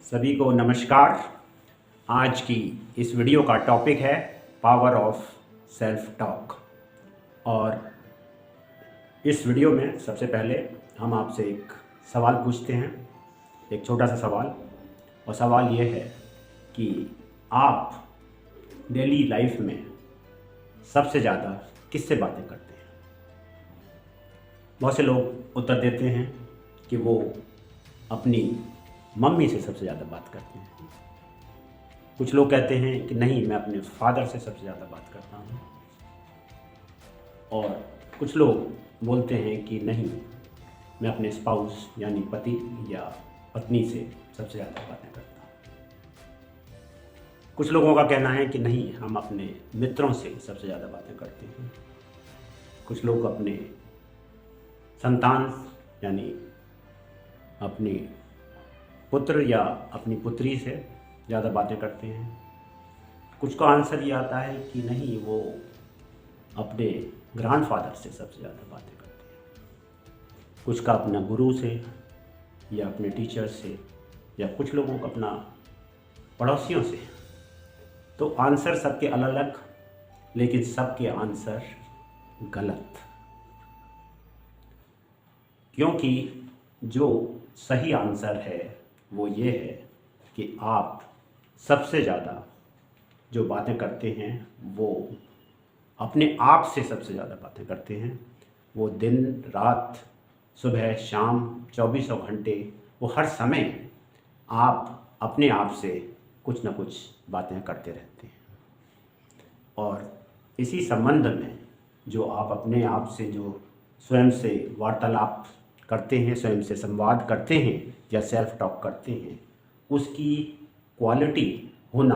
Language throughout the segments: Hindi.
सभी को नमस्कार। आज की इस वीडियो का टॉपिक है पावर ऑफ सेल्फ टॉक। और इस वीडियो में सबसे पहले हम आपसे एक सवाल पूछते हैं, एक छोटा सा सवाल। और सवाल ये है कि आप डेली लाइफ में सबसे ज़्यादा किससे बातें करते हैं। बहुत से लोग उत्तर देते हैं कि वो अपनी मम्मी से सबसे ज़्यादा बात करते हैं। कुछ लोग कहते हैं कि नहीं, मैं अपने फादर से सबसे ज़्यादा बात करता हूँ। और कुछ लोग बोलते हैं कि नहीं, मैं अपने स्पाउस यानी पति या पत्नी से सबसे ज़्यादा बातें करता हूँ। कुछ लोगों का कहना है कि नहीं, हम अपने मित्रों से सबसे ज़्यादा बातें करते हैं। कुछ लोग अपने संतान यानी अपने पुत्र या अपनी पुत्री से ज़्यादा बातें करते हैं। कुछ का आंसर ये आता है कि नहीं, वो अपने ग्रैंडफादर से सबसे ज़्यादा बातें करते हैं। कुछ का अपना गुरु से या अपने टीचर से, या कुछ लोगों का अपना पड़ोसियों से। तो आंसर सबके अलग अलग, लेकिन सबके आंसर गलत। क्योंकि जो सही आंसर है वो ये है कि आप सबसे ज़्यादा जो बातें करते हैं वो अपने आप से सबसे ज़्यादा बातें करते हैं। वो दिन रात, सुबह शाम, 24 घंटे, वो हर समय आप अपने आप से कुछ ना कुछ बातें करते रहते हैं। और इसी संबंध में जो आप अपने आप से जो स्वयं से वार्तालाप करते हैं, स्वयं से संवाद करते हैं या सेल्फ टॉक करते हैं, उसकी क्वालिटी होना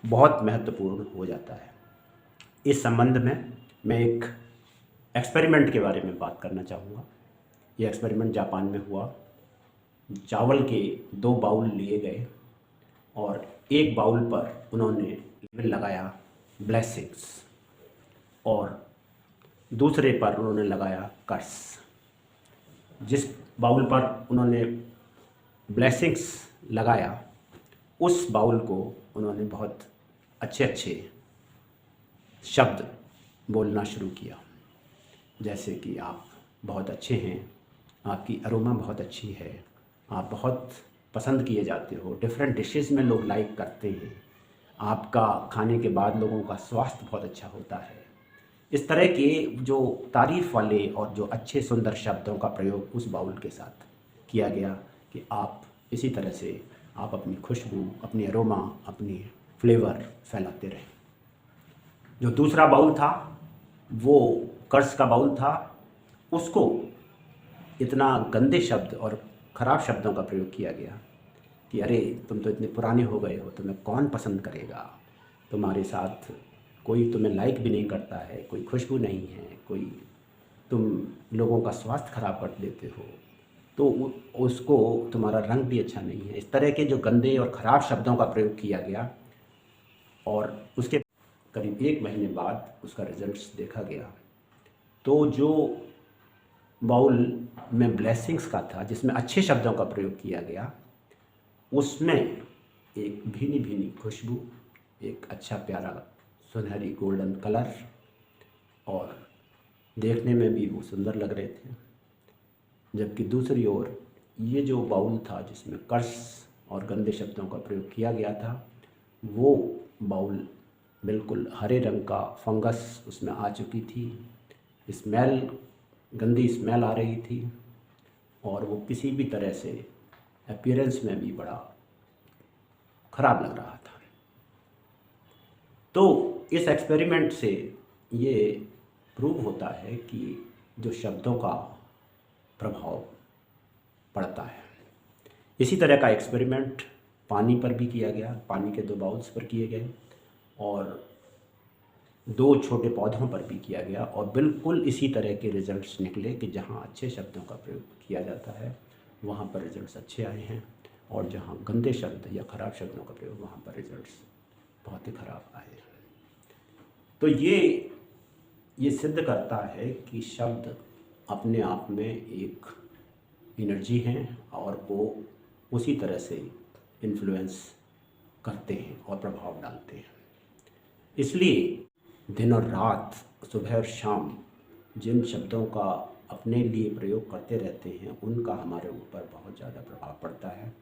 बहुत महत्वपूर्ण हो जाता है। इस संबंध में मैं एक एक्सपेरिमेंट के बारे में बात करना चाहूँगा। ये एक्सपेरिमेंट जापान में हुआ। चावल के 2 बाउल लिए गए और एक बाउल पर उन्होंने लगाया ब्लेसिंग्स और दूसरे पर उन्होंने लगाया कर्स। जिस बाउल पर उन्होंने ब्लेसिंग्स लगाया, उस बाउल को उन्होंने बहुत अच्छे अच्छे शब्द बोलना शुरू किया, जैसे कि आप बहुत अच्छे हैं, आपकी अरोमा बहुत अच्छी है, आप बहुत पसंद किए जाते हो, डिफरेंट डिशेस में लोग लाइक करते हैं, आपका खाने के बाद लोगों का स्वास्थ्य बहुत अच्छा होता है। इस तरह के जो तारीफ़ वाले और जो अच्छे सुंदर शब्दों का प्रयोग उस बाउल के साथ किया गया कि आप इसी तरह से आप अपनी खुशबू, अपनी अरोमा, अपनी फ्लेवर फैलाते रहें। जो दूसरा बाउल था वो कर्ज का बाउल था। उसको इतना गंदे शब्द और ख़राब शब्दों का प्रयोग किया गया कि अरे, तुम तो इतने पुराने हो गए हो, तुम्हें कौन पसंद करेगा, तुम्हारे साथ कोई तुम्हें लाइक भी नहीं करता है, कोई खुशबू नहीं है, कोई, तुम लोगों का स्वास्थ्य खराब कर देते हो, तो उसको तुम्हारा रंग भी अच्छा नहीं है। इस तरह के जो गंदे और ख़राब शब्दों का प्रयोग किया गया। और उसके करीब 1 महीने बाद उसका रिजल्ट्स देखा गया। तो जो बाउल में ब्लेसिंग्स का था, जिसमें अच्छे शब्दों का प्रयोग किया गया, उसमें एक भीनी भीनी खुशबू, एक अच्छा प्यारा सुनहरी गोल्डन कलर, और देखने में भी वो सुंदर लग रहे थे। जबकि दूसरी ओर ये जो बाउल था जिसमें कर्स और गंदे शब्दों का प्रयोग किया गया था, वो बाउल बिल्कुल हरे रंग का फंगस उसमें आ चुकी थी, स्मेल, गंदी स्मेल आ रही थी, और वो किसी भी तरह से अपीयरेंस में भी बड़ा ख़राब लग रहा था। तो इस एक्सपेरिमेंट से ये प्रूव होता है कि जो शब्दों का प्रभाव पड़ता है। इसी तरह का एक्सपेरिमेंट पानी पर भी किया गया। पानी के 2 बाउल्स पर किए गए और 2 छोटे पौधों पर भी किया गया, और बिल्कुल इसी तरह के रिजल्ट्स निकले कि जहाँ अच्छे शब्दों का प्रयोग किया जाता है वहाँ पर रिजल्ट्स अच्छे आए हैं, और जहाँ गंदे शब्द या ख़राब शब्दों का प्रयोग, वहाँ पर रिजल्ट्स बहुत ही ख़राब आए हैं। तो ये सिद्ध करता है कि शब्द अपने आप में एक एनर्जी हैं, और वो उसी तरह से इन्फ्लुएंस करते हैं और प्रभाव डालते हैं। इसलिए दिन और रात, सुबह और शाम जिन शब्दों का अपने लिए प्रयोग करते रहते हैं उनका हमारे ऊपर बहुत ज़्यादा प्रभाव पड़ता है,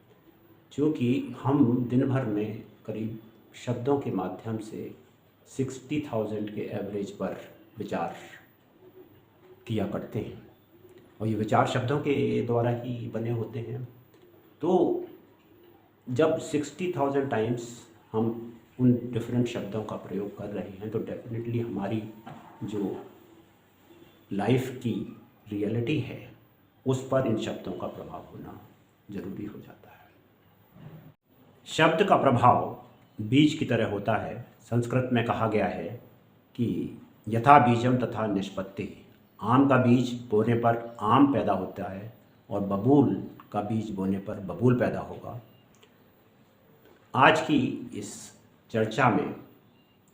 क्योंकि हम दिन भर में करीब शब्दों के माध्यम से 60,000 के एवरेज पर विचार किया करते हैं और ये विचार शब्दों के द्वारा ही बने होते हैं। तो जब 60,000 टाइम्स हम उन डिफरेंट शब्दों का प्रयोग कर रहे हैं तो डेफिनेटली हमारी जो लाइफ की रियलिटी है उस पर इन शब्दों का प्रभाव होना ज़रूरी हो जाता है। शब्द का प्रभाव बीज की तरह होता है। संस्कृत में कहा गया है कि यथा बीजम तथा निष्पत्ति। आम का बीज बोने पर आम पैदा होता है और बबूल का बीज बोने पर बबूल पैदा होगा। आज की इस चर्चा में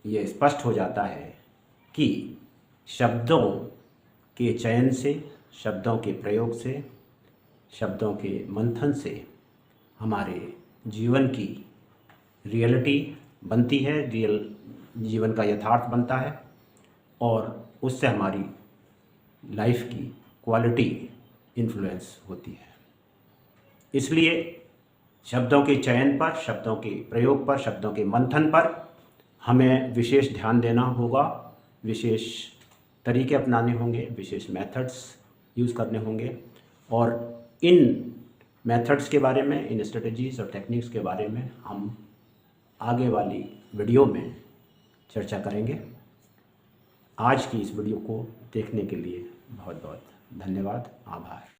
ये स्पष्ट हो जाता है कि शब्दों के चयन से, शब्दों के प्रयोग से, शब्दों के मंथन से हमारे जीवन की रियलिटी बनती है, रियल जीवन का यथार्थ बनता है और उससे हमारी लाइफ की क्वालिटी इन्फ्लुएंस होती है। इसलिए शब्दों के चयन पर, शब्दों के प्रयोग पर, शब्दों के मंथन पर हमें विशेष ध्यान देना होगा, विशेष तरीके अपनाने होंगे, विशेष मेथड्स यूज़ करने होंगे और इन मेथड्स के बारे में, इन स्ट्रेटजीज़ और टेक्निक्स के बारे में हम आगे वाली वीडियो में चर्चा करेंगे। आज की इस वीडियो को देखने के लिए बहुत बहुत धन्यवाद, आभार।